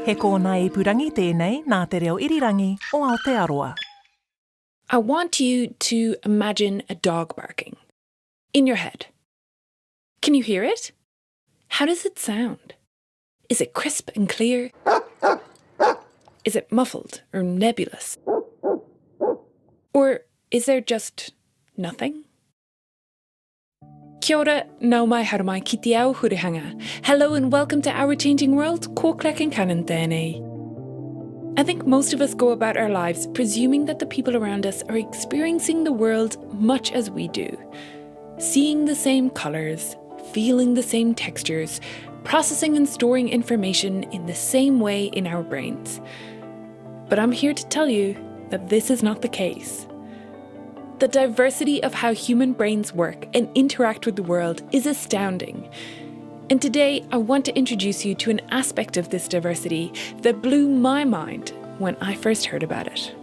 He kōna I purangi tēnei nā te reo irirangi o Aotearoa. I want you to imagine a dog barking in your head. Can you hear it? How does it sound? Is it crisp and clear? Is it muffled or nebulous? Or is there just nothing? Kia ora, nau mai haru mai ki te ao hurihanga. Hello and welcome to Our Changing World, ko Concannon tēnei. I think most of us go about our lives presuming that the people around us are experiencing the world much as we do. Seeing the same colours, feeling the same textures, processing and storing information in the same way in our brains. But I'm here to tell you that this is not the case. The diversity of how human brains work and interact with the world is astounding. And today, I want to introduce you to an aspect of this diversity that blew my mind when I first heard about it.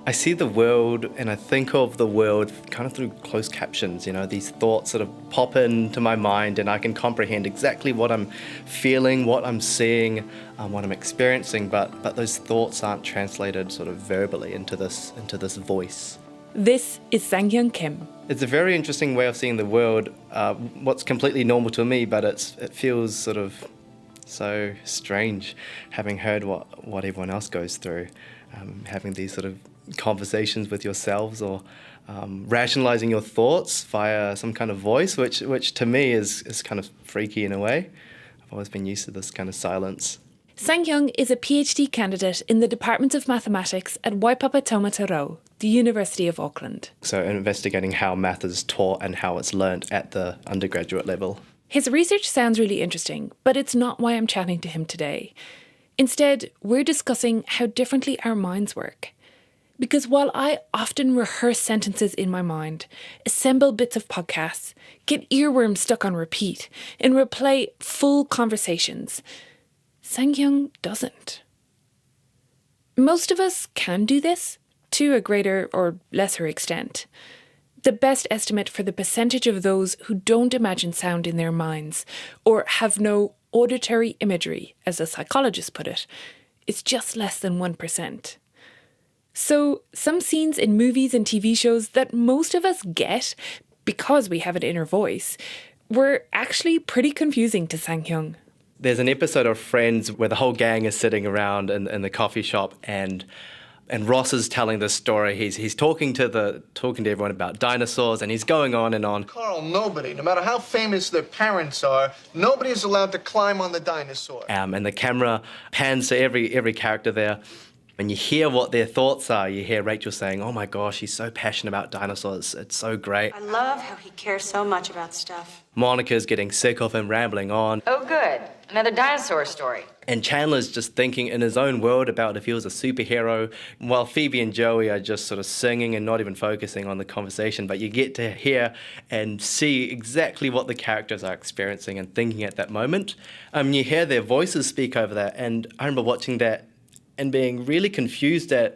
I see the world and I think of the world kind of through closed captions, these thoughts sort of pop into my mind and I can comprehend exactly what I'm feeling, what I'm seeing, what I'm experiencing, but those thoughts aren't translated sort of verbally into this voice. This is Sang-Hyun Kim. It's a very interesting way of seeing the world, what's completely normal to me, but it feels sort of so strange having heard what everyone else goes through, having these sort of conversations with yourselves or rationalizing your thoughts via some kind of voice, which to me is kind of freaky in a way. I've always been used to this kind of silence. Sang-Hyun is a PhD candidate in the Department of Mathematics at Waipapa Taumata Rau, the University of Auckland. So investigating how math is taught and how it's learnt at the undergraduate level. His research sounds really interesting, but it's not why I'm chatting to him today. Instead, we're discussing how differently our minds work. Because while I often rehearse sentences in my mind, assemble bits of podcasts, get earworms stuck on repeat, and replay full conversations, Sang-Hyun doesn't. Most of us can do this, to a greater or lesser extent. The best estimate for the percentage of those who don't imagine sound in their minds, or have no auditory imagery, as a psychologist put it, is just less than 1%. So some scenes in movies and TV shows that most of us get, because we have an inner voice, were actually pretty confusing to Sang-Hyun. There's an episode of Friends where the whole gang is sitting around in the coffee shop and Ross is telling this story. He's talking to everyone about dinosaurs and he's going on and on. Carl, nobody, no matter how famous their parents are, nobody is allowed to climb on the dinosaur. And the camera pans to every character there. And you hear what their thoughts are. You hear Rachel saying, "Oh my gosh, he's so passionate about dinosaurs. It's so great." I love how he cares so much about stuff. Monica's getting sick of him rambling on. Oh, good. Another dinosaur story. And Chandler's just thinking in his own world about if he was a superhero, while Phoebe and Joey are just sort of singing and not even focusing on the conversation. But you get to hear and see exactly what the characters are experiencing and thinking at that moment. You hear their voices speak over that. And I remember watching that and being really confused and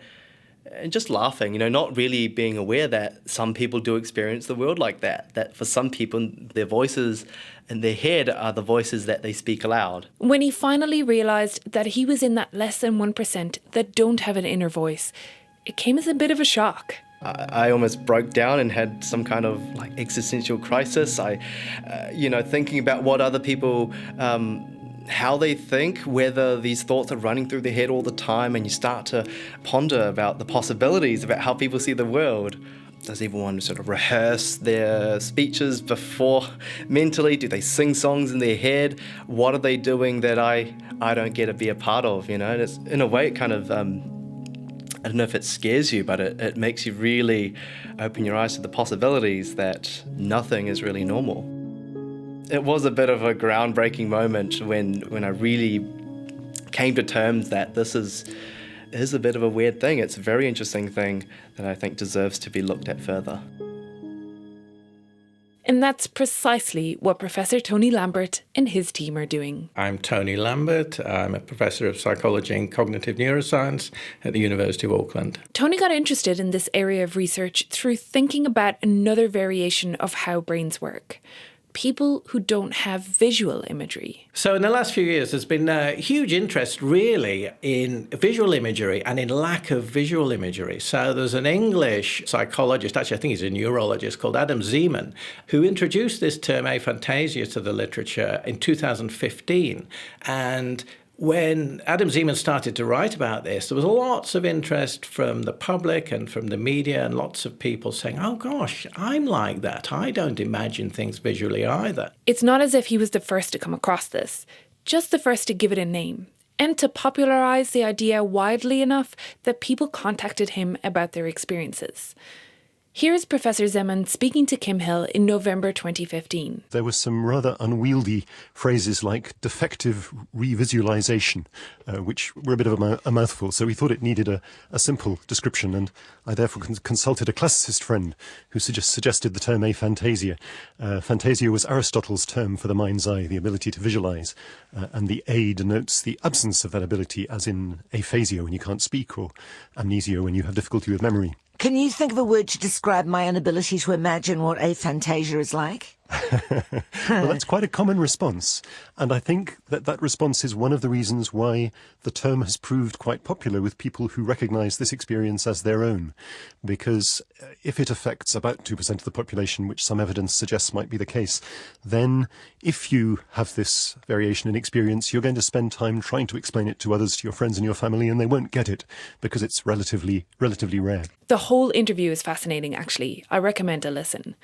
just laughing, not really being aware that some people do experience the world like that. That for some people, their voices in their head are the voices that they speak aloud. When he finally realised that he was in that less than 1% that don't have an inner voice, it came as a bit of a shock. I almost broke down and had some kind of existential crisis. Thinking about what other people how they think, whether these thoughts are running through their head all the time, and you start to ponder about the possibilities about how people see the world. Does everyone sort of rehearse their speeches before mentally? Do they sing songs in their head? What are they doing that I don't get to be a part of? And it's, in a way, it kind of, I don't know if it scares you, but it makes you really open your eyes to the possibilities that nothing is really normal. It was a bit of a groundbreaking moment when I really came to terms that this is a bit of a weird thing. It's a very interesting thing that I think deserves to be looked at further. And that's precisely what Professor Tony Lambert and his team are doing. I'm Tony Lambert. I'm a professor of psychology and cognitive neuroscience at the University of Auckland. Tony got interested in this area of research through thinking about another variation of how brains work: people who don't have visual imagery. So in the last few years, there's been a huge interest really in visual imagery and in lack of visual imagery. So there's an English psychologist, actually I think he's a neurologist, called Adam Zeman, who introduced this term aphantasia to the literature in 2015. And when Adam Zeman started to write about this, there was lots of interest from the public and from the media and lots of people saying, oh gosh, I'm like that. I don't imagine things visually either. It's not as if he was the first to come across this, just the first to give it a name and to popularise the idea widely enough that people contacted him about their experiences. Here's Professor Zeman speaking to Kim Hill in November 2015. There were some rather unwieldy phrases like defective revisualization, which were a bit of a mouthful, so we thought it needed a simple description, and I therefore consulted a classicist friend who suggested the term aphantasia. Phantasia was Aristotle's term for the mind's eye, the ability to visualize, and the A denotes the absence of that ability, as in aphasia when you can't speak, or amnesia when you have difficulty with memory. Can you think of a word to describe my inability to imagine what aphantasia is like? Well, that's quite a common response. And I think that response is one of the reasons why the term has proved quite popular with people who recognize this experience as their own. Because if it affects about 2% of the population, which some evidence suggests might be the case, then if you have this variation in experience, you're going to spend time trying to explain it to others, to your friends and your family, and they won't get it because it's relatively rare. The whole interview is fascinating, actually. I recommend a listen.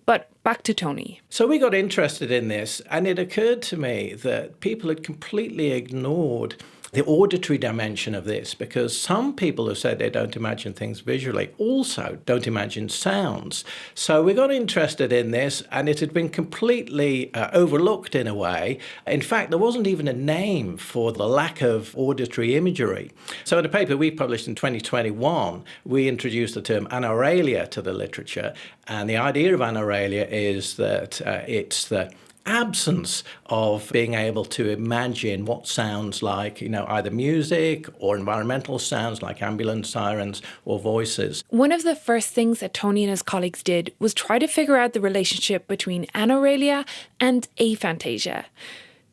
But back to Tony. So we got interested in this, and it occurred to me that people had completely ignored the auditory dimension of this, because some people who said they don't imagine things visually also don't imagine sounds. So we got interested in this, and it had been completely overlooked in a way. In fact, there wasn't even a name for the lack of auditory imagery. So in a paper we published in 2021, we introduced the term anauralia to the literature, and the idea of anauralia is that it's the absence of being able to imagine what sounds like, either music or environmental sounds like ambulance sirens or voices. One of the first things that Tony and his colleagues did was try to figure out the relationship between anauralia and aphantasia.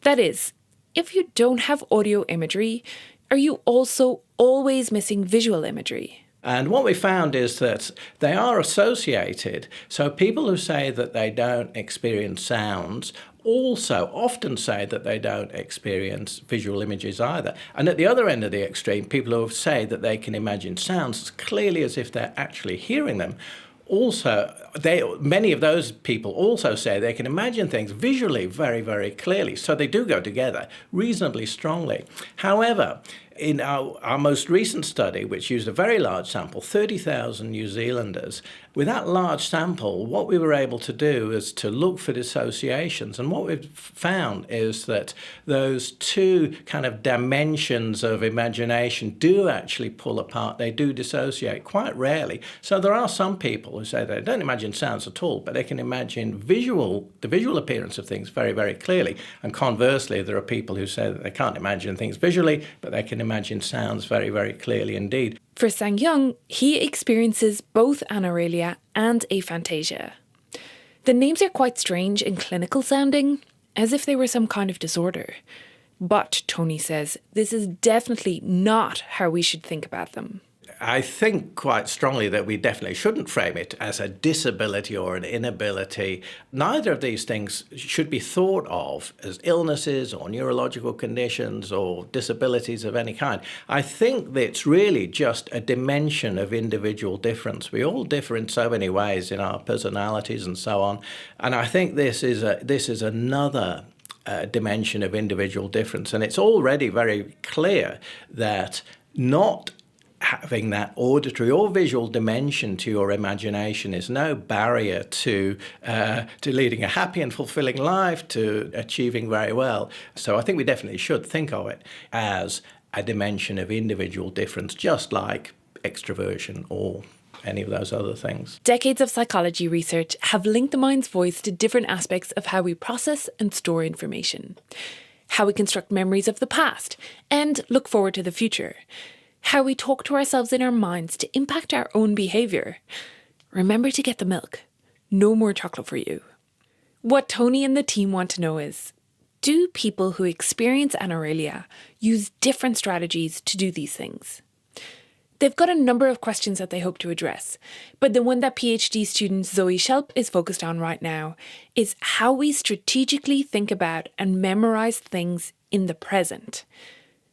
That is, if you don't have audio imagery, are you also always missing visual imagery? And what we found is that they are associated. So people who say that they don't experience sounds also often say that they don't experience visual images either. And at the other end of the extreme, people who say that they can imagine sounds as clearly as if they're actually hearing them. Also, many of those people also say they can imagine things visually very, very clearly. So they do go together reasonably strongly. However, in our most recent study, which used a very large sample, 30,000 New Zealanders, with that large sample, what we were able to do is to look for dissociations. And what we've found is that those two kind of dimensions of imagination do actually pull apart. They do dissociate quite rarely. So there are some people who say they don't imagine sounds at all, but they can imagine the visual appearance of things very, very clearly. And conversely, there are people who say that they can't imagine things visually, but they can imagine sounds very, very clearly indeed. For Sang Young, he experiences both anauralia and aphantasia. The names are quite strange and clinical sounding, as if they were some kind of disorder. But, Tony says, this is definitely not how we should think about them. I think quite strongly that we definitely shouldn't frame it as a disability or an inability. Neither of these things should be thought of as illnesses or neurological conditions or disabilities of any kind. I think that it's really just a dimension of individual difference. We all differ in so many ways in our personalities and so on. And I think this is another dimension of individual difference. And it's already very clear that not having that auditory or visual dimension to your imagination is no barrier to leading a happy and fulfilling life, to achieving very well. So I think we definitely should think of it as a dimension of individual difference, just like extroversion or any of those other things. Decades of psychology research have linked the mind's voice to different aspects of how we process and store information, how we construct memories of the past and look forward to the future, how we talk to ourselves in our minds to impact our own behaviour. Remember to get the milk. No more chocolate for you. What Tony and the team want to know is, do people who experience anauralia use different strategies to do these things? They've got a number of questions that they hope to address, but the one that PhD student Zoe Shelp is focused on right now is how we strategically think about and memorize things in the present,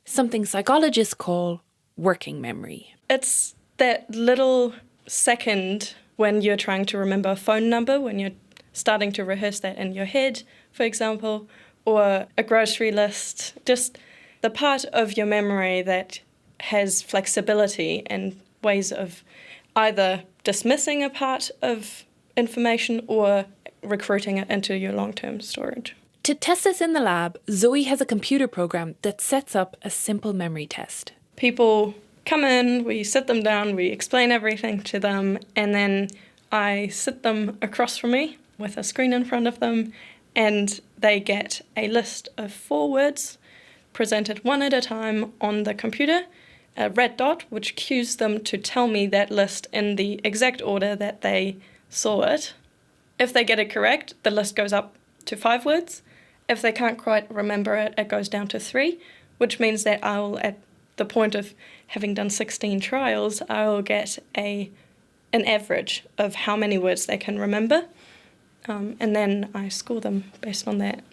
something psychologists call working memory. It's that little second when you're trying to remember a phone number, when you're starting to rehearse that in your head, for example, or a grocery list, just the part of your memory that has flexibility and ways of either dismissing a part of information or recruiting it into your long-term storage. To test this in the lab, Zoe has a computer program that sets up a simple memory test. People come in, we sit them down, we explain everything to them, and then I sit them across from me with a screen in front of them, and they get a list of 4 words presented one at a time on the computer, a red dot which cues them to tell me that list in the exact order that they saw it. If they get it correct, the list goes up to 5 words. If they can't quite remember it, it goes down to 3, which means that I'll, at the point of having done 16 trials, I'll get an average of how many words they can remember, and then I score them based on that.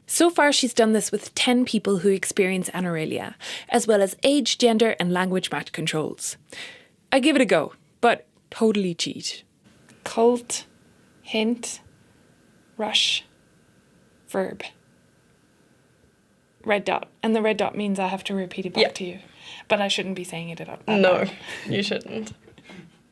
So far, she's done this with 10 people who experience anauralia, as well as age, gender, and language match controls. I give it a go, but totally cheat. Cult, hint, rush, verb. Red dot. And the red dot means I have to repeat it back to you. But I shouldn't be saying it out loud. No, you shouldn't.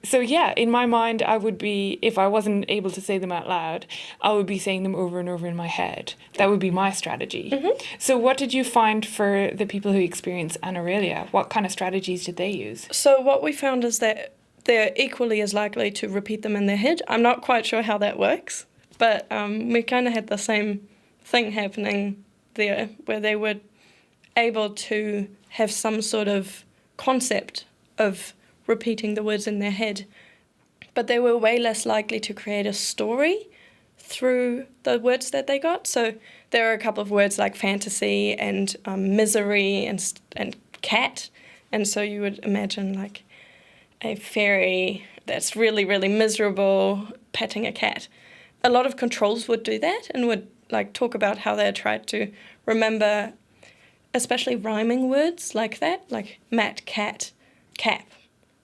So yeah, in my mind, I would be, if I wasn't able to say them out loud, I would be saying them over and over in my head. That would be my strategy. Mm-hmm. So what did you find for the people who experience anauralia? What kind of strategies did they use? So what we found is that they're equally as likely to repeat them in their head. I'm not quite sure how that works, but we kind of had the same thing happening there, where they were able to have some sort of concept of repeating the words in their head, but they were way less likely to create a story through the words that they got. So there are a couple of words like fantasy and misery and cat, and so you would imagine like a fairy that's really, really miserable patting a cat. A lot of controls would do that and would like talk about how they tried to remember especially rhyming words like that, like mat, cat, cap.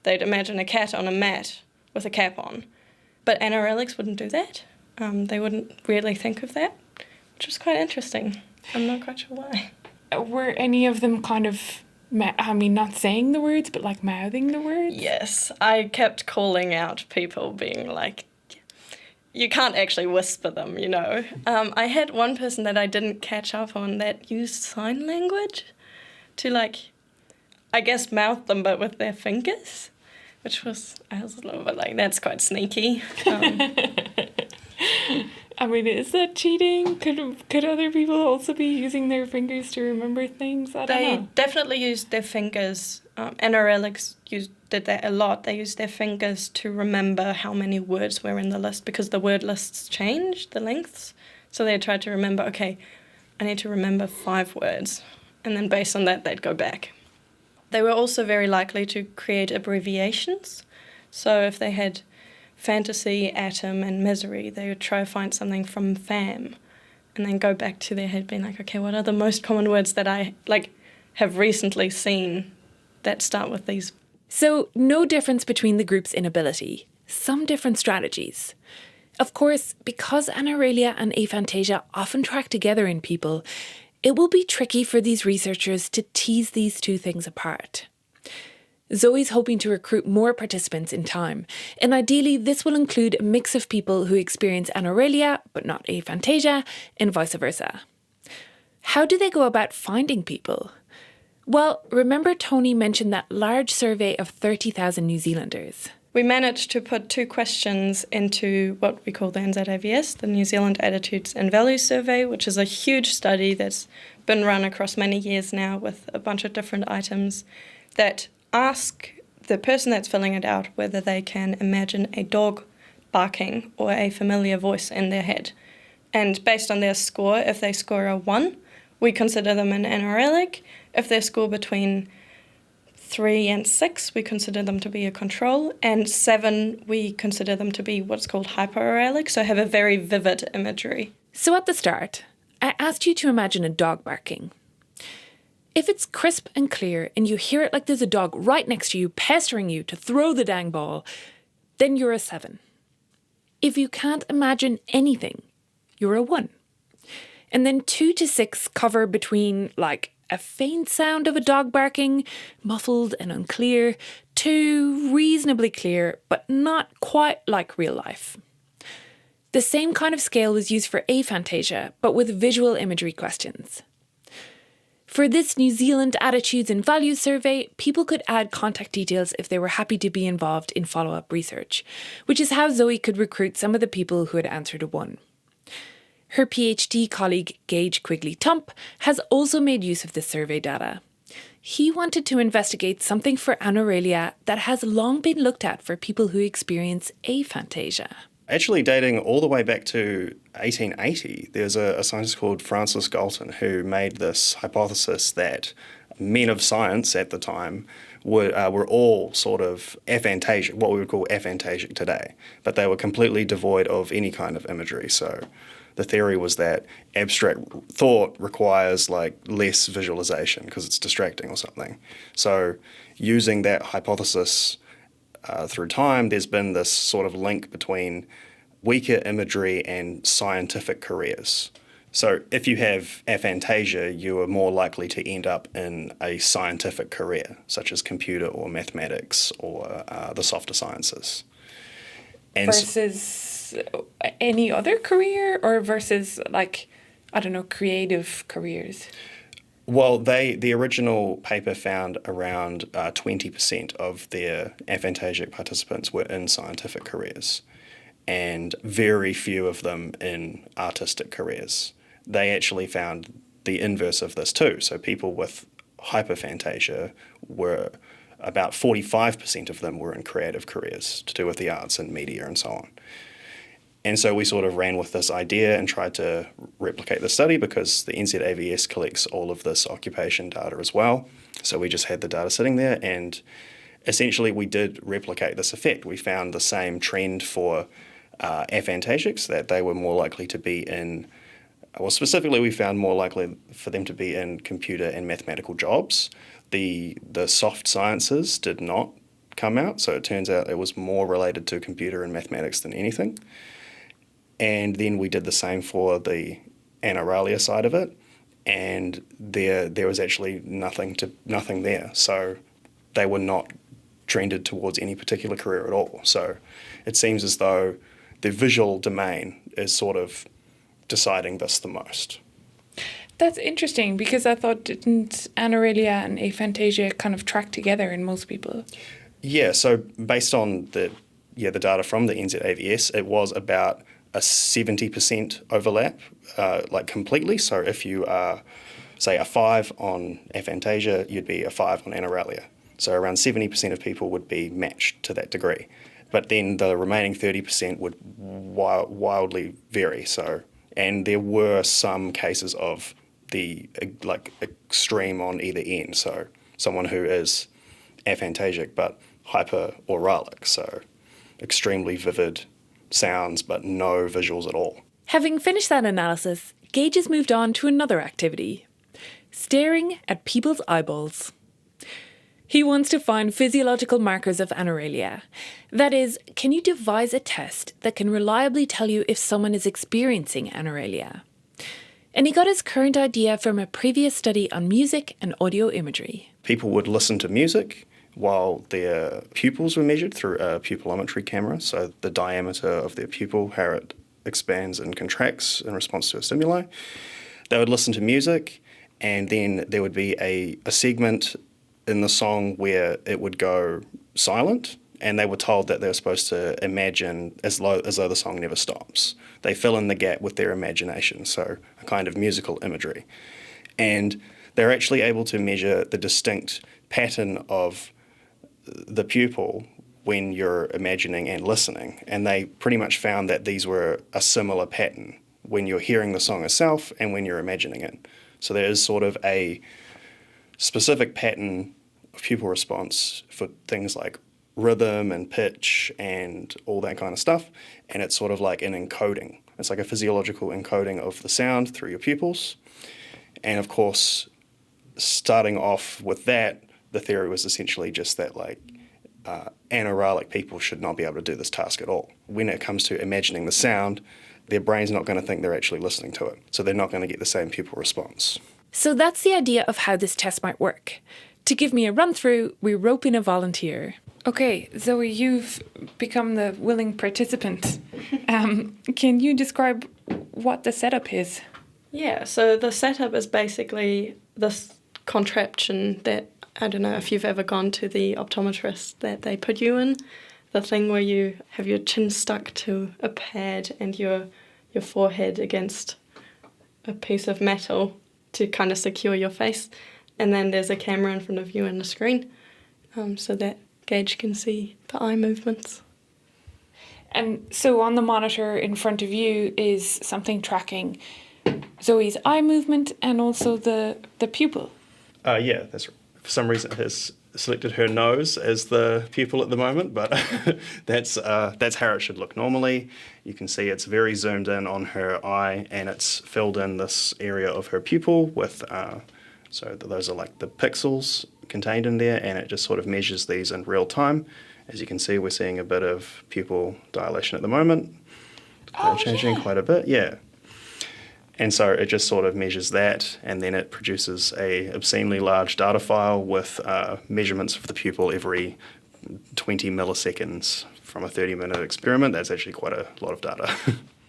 They'd imagine a cat on a mat with a cap on. But anauralics wouldn't do that. They wouldn't really think of that, which was quite interesting. I'm not quite sure why. Were any of them kind of, not saying the words, but like mouthing the words? Yes, I kept calling out people being like, you can't actually whisper them, you know. I had one person that I didn't catch up on that used sign language to like, I guess mouth them but with their fingers, which was, I was a little bit like, that's quite sneaky. I mean, is that cheating? Could other people also be using their fingers to remember things? I don't know. They definitely used their fingers. Anauralics did that a lot. They used their fingers to remember how many words were in the list because the word lists changed, the lengths. So they tried to remember, okay, I need to remember 5 words. And then based on that, they'd go back. They were also very likely to create abbreviations. So if they had fantasy, atom, and misery, they would try to find something from FAM and then go back to their head being like, okay, what are the most common words that I have recently seen that start with these? So no difference between the groups in ability, some different strategies. Of course, because anauralia and aphantasia often track together in people, it will be tricky for these researchers to tease these two things apart. Zoe's hoping to recruit more participants in time, and ideally this will include a mix of people who experience anauralia but not aphantasia, and vice versa. How do they go about finding people? Well, remember Tony mentioned that large survey of 30,000 New Zealanders. We managed to put 2 questions into what we call the NZAVS, the New Zealand Attitudes and Values Survey, which is a huge study that's been run across many years now with a bunch of different items that ask the person that's filling it out whether they can imagine a dog barking or a familiar voice in their head. And based on their score, if they score a 1, we consider them an anauralic. If they score between 3 and 6, we consider them to be a control. And 7, we consider them to be what's called hypoauralic, so have a very vivid imagery. So at the start, I asked you to imagine a dog barking. If it's crisp and clear and you hear it like there's a dog right next to you pestering you to throw the dang ball, then you're a 7. If you can't imagine anything, you're a 1. And then 2 to 6 cover between like a faint sound of a dog barking, muffled and unclear, to reasonably clear, but not quite like real life. The same kind of scale was used for aphantasia, but with visual imagery questions. For this New Zealand Attitudes and Values survey, people could add contact details if they were happy to be involved in follow-up research, which is how Zoe could recruit some of the people who had answered a 1. Her PhD colleague, Gage Quigley-Tump, has also made use of this survey data. He wanted to investigate something for anauralia that has long been looked at for people who experience aphantasia. Actually, dating all the way back to 1880, there's a scientist called Francis Galton who made this hypothesis that men of science at the time were all sort of aphantasic, what we would call aphantasic today, but they were completely devoid of any kind of imagery. So the theory was that abstract thought requires like less visualization because it's distracting or something. So using that hypothesis through time, there's been this sort of link between weaker imagery and scientific careers. So if you have aphantasia, you are more likely to end up in a scientific career, such as computer or mathematics or the softer sciences. And versus any other career, or versus, like, I don't know, creative careers? Well, the original paper found around 20% of their aphantasic participants were in scientific careers and very few of them in artistic careers. They actually found the inverse of this too. So people with hyperphantasia were about 45% of them were in creative careers to do with the arts and media and so on. And so we sort of ran with this idea and tried to replicate the study because the NZAVS collects all of this occupation data as well. So we just had the data sitting there, and essentially we did replicate this effect. We found the same trend for aphantasics, that they were more likely to be in, well, specifically we found more likely for them to be in computer and mathematical jobs. The soft sciences did not come out, so it turns out it was more related to computer and mathematics than anything. And then we did the same for the anauralia side of it, and there was actually nothing there. So they were not trended towards any particular career at all. So it seems as though the visual domain is sort of deciding this the most. That's interesting, because I thought, didn't anauralia and aphantasia kind of track together in most people? Yeah, so based on the data from the NZAVS, it was about a 70% overlap, like completely. So if you are, say, a 5 on aphantasia, you'd be a 5 on anauralia. So around 70% of people would be matched to that degree. But then the remaining 30% would wildly vary. So, and there were some cases of the like extreme on either end. So someone who is aphantasic but hyperauralic, so extremely vivid sounds but no visuals at all. Having finished that analysis, Gage has moved on to another activity: staring at people's eyeballs. He wants to find physiological markers of anauralia. That is, can you devise a test that can reliably tell you if someone is experiencing anauralia? And he got his current idea from a previous study on music and audio imagery. People would listen to music while their pupils were measured through a pupillometry camera, so the diameter of their pupil, how it expands and contracts in response to a stimuli. They would listen to music, and then there would be a segment in the song where it would go silent, and they were told that they were supposed to imagine as though the song never stops. They fill in the gap with their imagination, so a kind of musical imagery. And they're actually able to measure the distinct pattern of the pupil when you're imagining and listening, and they pretty much found that these were a similar pattern when you're hearing the song itself and when you're imagining it. So there is sort of a specific pattern of pupil response for things like rhythm and pitch and all that kind of stuff, and it's sort of like an encoding. It's like a physiological encoding of the sound through your pupils. And of course, starting off with that, the theory was essentially just that anauralic people should not be able to do this task at all. When it comes to imagining the sound, their brain's not going to think they're actually listening to it, so they're not going to get the same pupil response. So that's the idea of how this test might work. To give me a run-through, we rope in a volunteer. Okay, Zoe, you've become the willing participant. Can you describe what the setup is? Yeah, so the setup is basically this contraption that, I don't know if you've ever gone to the optometrist, that they put you in. The thing where you have your chin stuck to a pad and your forehead against a piece of metal to kind of secure your face. And then there's a camera in front of you and a screen, so that Gage can see the eye movements. And so on the monitor in front of you is something tracking Zoe's eye movement and also the pupil. Yeah, that's for some reason it has selected her nose as the pupil at the moment, but that's how it should look normally. You can see it's very zoomed in on her eye, and it's filled in this area of her pupil with, so those are like the pixels contained in there, and it just sort of measures these in real time. As you can see, we're seeing a bit of pupil dilation at the moment. Changing quite a bit, yeah. And so it just sort of measures that, and then it produces a obscenely large data file with measurements of the pupil every 20 milliseconds from a 30-minute experiment. That's actually quite a lot of data.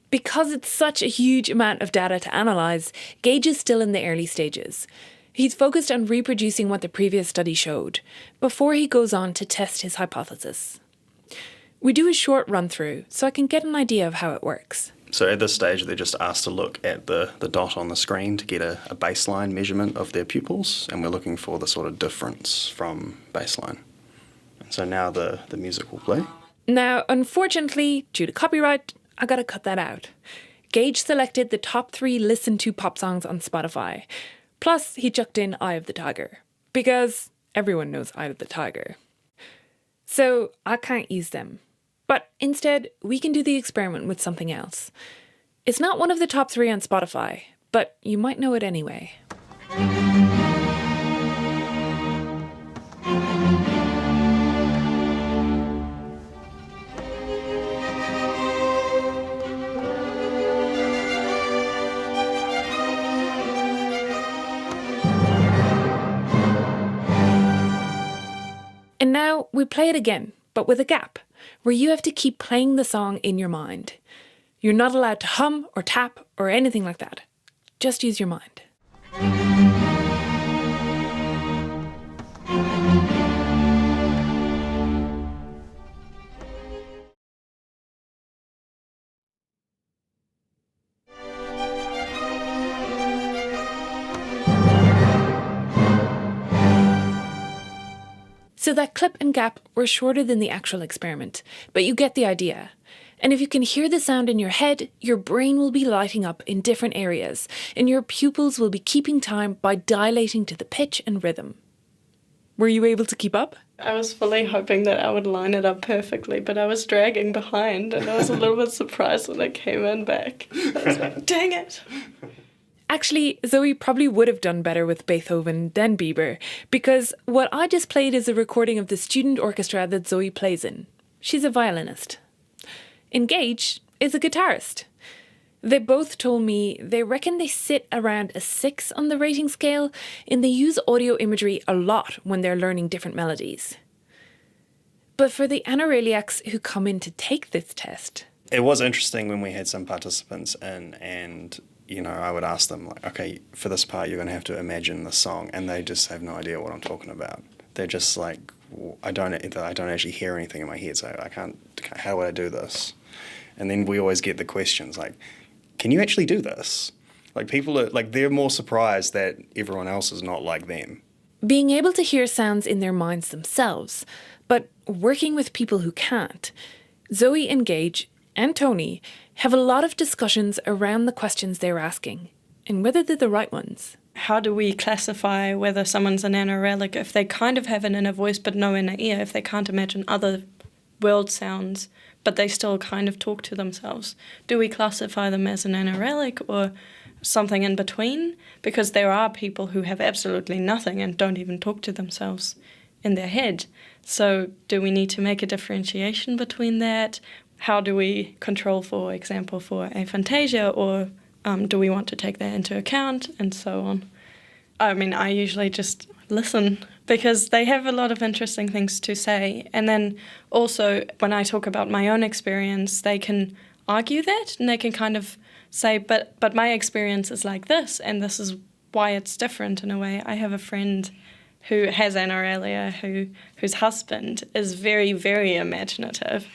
Because it's such a huge amount of data to analyse, Gage is still in the early stages. He's focused on reproducing what the previous study showed, before he goes on to test his hypothesis. We do a short run-through, so I can get an idea of how it works. So at this stage, they're just asked to look at the dot on the screen to get a baseline measurement of their pupils, and we're looking for the sort of difference from baseline. And so now the music will play. Now, unfortunately, due to copyright, I gotta cut that out. Gage selected the top 3 listened to pop songs on Spotify. Plus, he chucked in Eye of the Tiger, because everyone knows Eye of the Tiger. So I can't use them. But instead, we can do the experiment with something else. It's not one of the top 3 on Spotify, but you might know it anyway. And now we play it again, but with a gap, where you have to keep playing the song in your mind. You're not allowed to hum or tap or anything like that. Just use your mind. So that clip and gap were shorter than the actual experiment, but you get the idea. And if you can hear the sound in your head, your brain will be lighting up in different areas, and your pupils will be keeping time by dilating to the pitch and rhythm. Were you able to keep up? I was fully hoping that I would line it up perfectly, but I was dragging behind, and I was a little bit surprised when it came in back. I was like, dang it! Actually, Zoe probably would have done better with Beethoven than Bieber, because what I just played is a recording of the student orchestra that Zoe plays in. She's a violinist. Gage is a guitarist. They both told me they reckon they sit around a 6 on the rating scale, and they use audio imagery a lot when they're learning different melodies. But for the anauraliacs who come in to take this test... It was interesting when we had some participants in, and I would ask them, like, okay, for this part you're going to have to imagine the song, and they just have no idea what I'm talking about. They're just like, I don't actually hear anything in my head, so I can't, how would I do this? And then we always get the questions like, can you actually do this? Like, people are, like, they're more surprised that everyone else is not like them. Being able to hear sounds in their minds themselves, but working with people who can't, Zoe and Gage and Tony have a lot of discussions around the questions they're asking and whether they're the right ones. How do we classify whether someone's an anauralic if they kind of have an inner voice but no inner ear, if they can't imagine other world sounds but they still kind of talk to themselves? Do we classify them as an anauralic or something in between? Because there are people who have absolutely nothing and don't even talk to themselves in their head. So do we need to make a differentiation between that? How do we control, for example, for aphantasia, or do we want to take that into account, and so on? I mean, I usually just listen because they have a lot of interesting things to say. And then also, when I talk about my own experience, they can argue that, and they can kind of say, but my experience is like this, and this is why it's different in a way. I have a friend who has anauralia, whose husband is very, very imaginative.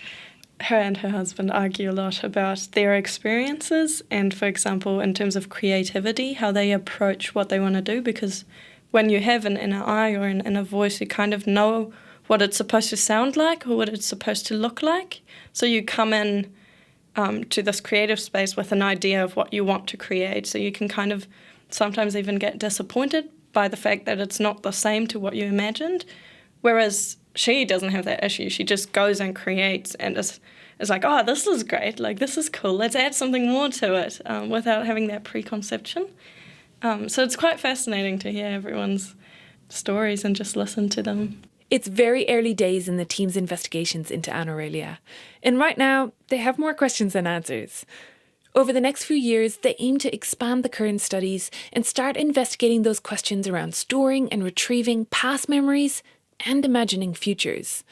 Her and her husband argue a lot about their experiences and, for example, in terms of creativity, how they approach what they want to do, because when you have an inner eye or an inner voice, you kind of know what it's supposed to sound like or what it's supposed to look like. So you come in to this creative space with an idea of what you want to create. So you can kind of sometimes even get disappointed by the fact that it's not the same to what you imagined, whereas she doesn't have that issue. She just goes and creates and is like, oh, this is great, like this is cool, let's add something more to it, without having that preconception. So it's quite fascinating to hear everyone's stories and just listen to them. It's very early days in the team's investigations into anauralia, and right now they have more questions than answers. Over the next few years, they aim to expand the current studies and start investigating those questions around storing and retrieving past memories and imagining futures.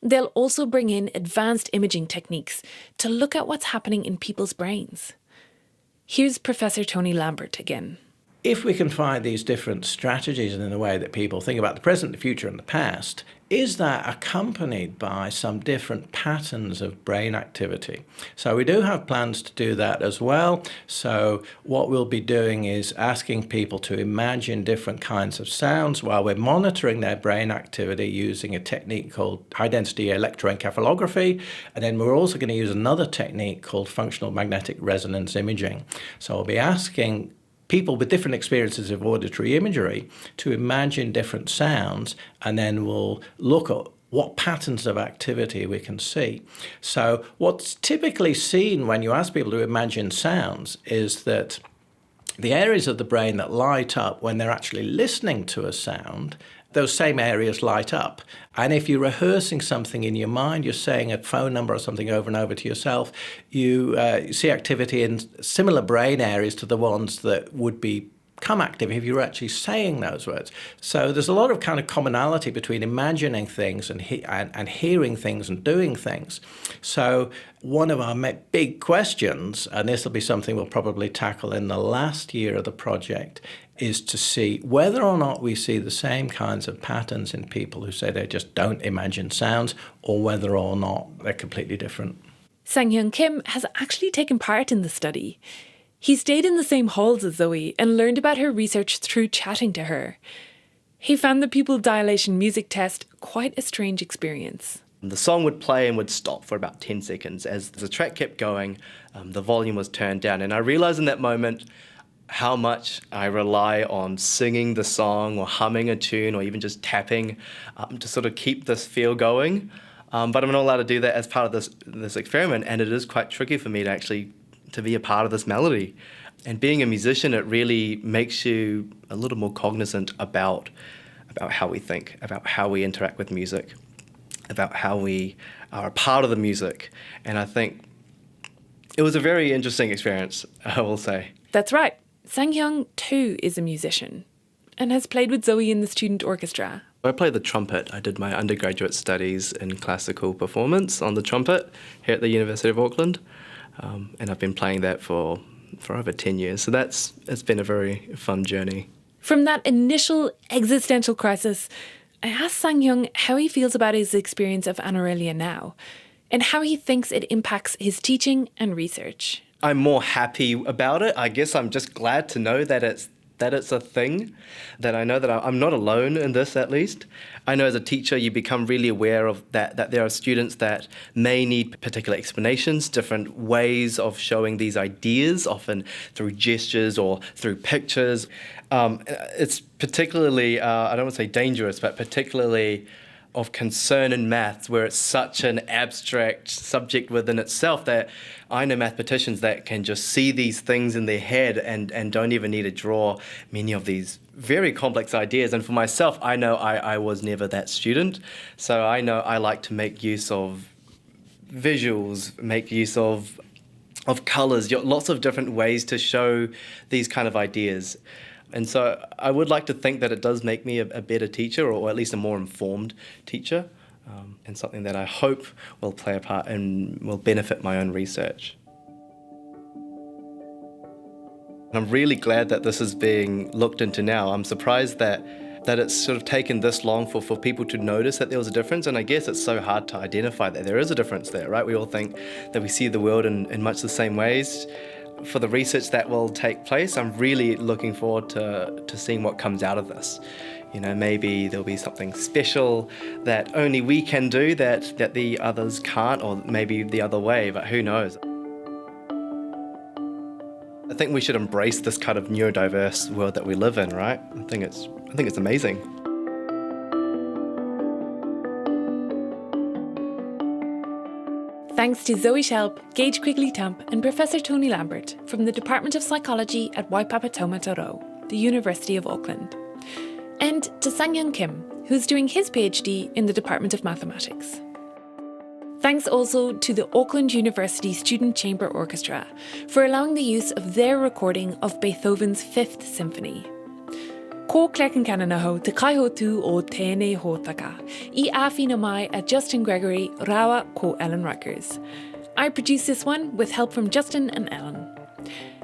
They'll also bring in advanced imaging techniques to look at what's happening in people's brains. Here's Professor Tony Lambert again. If we can find these different strategies in the way that people think about the present, the future and the past, is that accompanied by some different patterns of brain activity? So we do have plans to do that as well. So what we'll be doing is asking people to imagine different kinds of sounds while we're monitoring their brain activity using a technique called high-density electroencephalography. And then we're also going to use another technique called functional magnetic resonance imaging. So we'll be asking people with different experiences of auditory imagery to imagine different sounds, and then we'll look at what patterns of activity we can see. So what's typically seen when you ask people to imagine sounds is that the areas of the brain that light up when they're actually listening to a sound, those same areas light up. And if you're rehearsing something in your mind, you're saying a phone number or something over and over to yourself, you see activity in similar brain areas to the ones that would become active if you were actually saying those words. So there's a lot of kind of commonality between imagining things and hearing things and doing things. So one of our big questions, and this will be something we'll probably tackle in the last year of the project, is to see whether or not we see the same kinds of patterns in people who say they just don't imagine sounds, or whether or not they're completely different. Sang-hyun Kim has actually taken part in the study. He stayed in the same halls as Zoe and learned about her research through chatting to her. He found the pupil dilation music test quite a strange experience. The song would play and would stop for about 10 seconds. As the track kept going, the volume was turned down. And I realized in that moment how much I rely on singing the song or humming a tune or even just tapping to sort of keep this feel going. But I'm not allowed to do that as part of this experiment, and it is quite tricky for me to be a part of this melody. And being a musician, it really makes you a little more cognizant about how we think, about how we interact with music, about how we are a part of the music. And I think it was a very interesting experience, I will say. That's right. Sang-hyun too is a musician and has played with Zoe in the student orchestra. I play the trumpet. I did my undergraduate studies in classical performance on the trumpet here at the University of Auckland, and I've been playing that for over 10 years. So it's been a very fun journey. From that initial existential crisis, I asked Sang-hyun how he feels about his experience of anauralia now, and how he thinks it impacts his teaching and research. I'm more happy about it. I guess I'm just glad to know that that it's a thing, that I know that I'm not alone in this, at least. I know as a teacher you become really aware of that there are students that may need particular explanations, different ways of showing these ideas, often through gestures or through pictures. It's particularly, I don't want to say dangerous, but particularly of concern in maths, where it's such an abstract subject within itself that I know mathematicians that can just see these things in their head and don't even need to draw many of these very complex ideas. And for myself, I know I was never that student, so I know I like to make use of visuals, make use of colours, lots of different ways to show these kind of ideas. And so I would like to think that it does make me a better teacher, or at least a more informed teacher, and something that I hope will play a part and will benefit my own research. And I'm really glad that this is being looked into now. I'm surprised that it's sort of taken this long for people to notice that there was a difference, and I guess it's so hard to identify that there is a difference there, right? We all think that we see the world in much the same ways. For the research that will take place, I'm really looking forward to seeing what comes out of this. You know, maybe there'll be something special that only we can do that the others can't, or maybe the other way, but who knows? I think we should embrace this kind of neurodiverse world that we live in, right? I think it's amazing. Thanks to Zoe Shelp, Gage Quigley-Tump and Professor Tony Lambert from the Department of Psychology at Waipapa Toro, the University of Auckland. And to Sang-Young Kim, who's doing his PhD in the Department of Mathematics. Thanks also to the Auckland University Student Chamber Orchestra for allowing the use of their recording of Beethoven's Fifth Symphony. Ko Concannon ho te kaihotu o tēnei hōtaka, I āwhina mai a Justin Gregory, rawa ko Ellen Rikers. I produced this one with help from Justin and Ellen.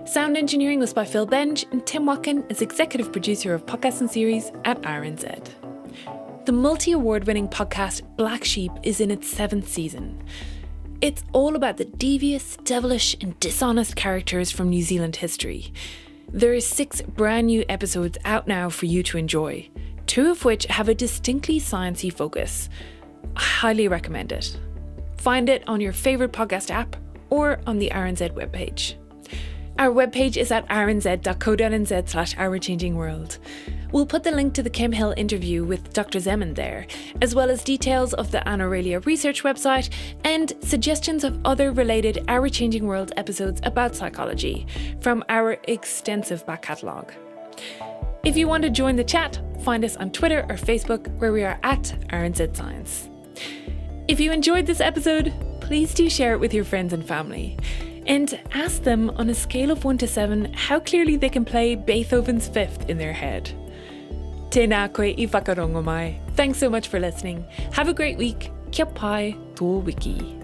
Sound engineering was by Phil Benj, and Tim Watkin is executive producer of podcasts and series at RNZ. The multi-award-winning podcast Black Sheep is in its 7th season. It's all about the devious, devilish and dishonest characters from New Zealand history. There are 6 brand new episodes out now for you to enjoy, 2 of which have a distinctly sciencey focus. I highly recommend it. Find it on your favourite podcast app or on the RNZ webpage. Our webpage is at rnz.co.nz/ourchangingworld. We'll put the link to the Kim Hill interview with Dr. Zeman there, as well as details of the anauralia research website and suggestions of other related Our Changing World episodes about psychology from our extensive back catalogue. If you want to join the chat, find us on Twitter or Facebook, where we are at RNZ Science. If you enjoyed this episode, please do share it with your friends and family. And ask them on a scale of 1 to 7 how clearly they can play Beethoven's Fifth in their head. Tēnā koe I whakarongo mai. Thanks so much for listening. Have a great week. Kia pai tō wiki.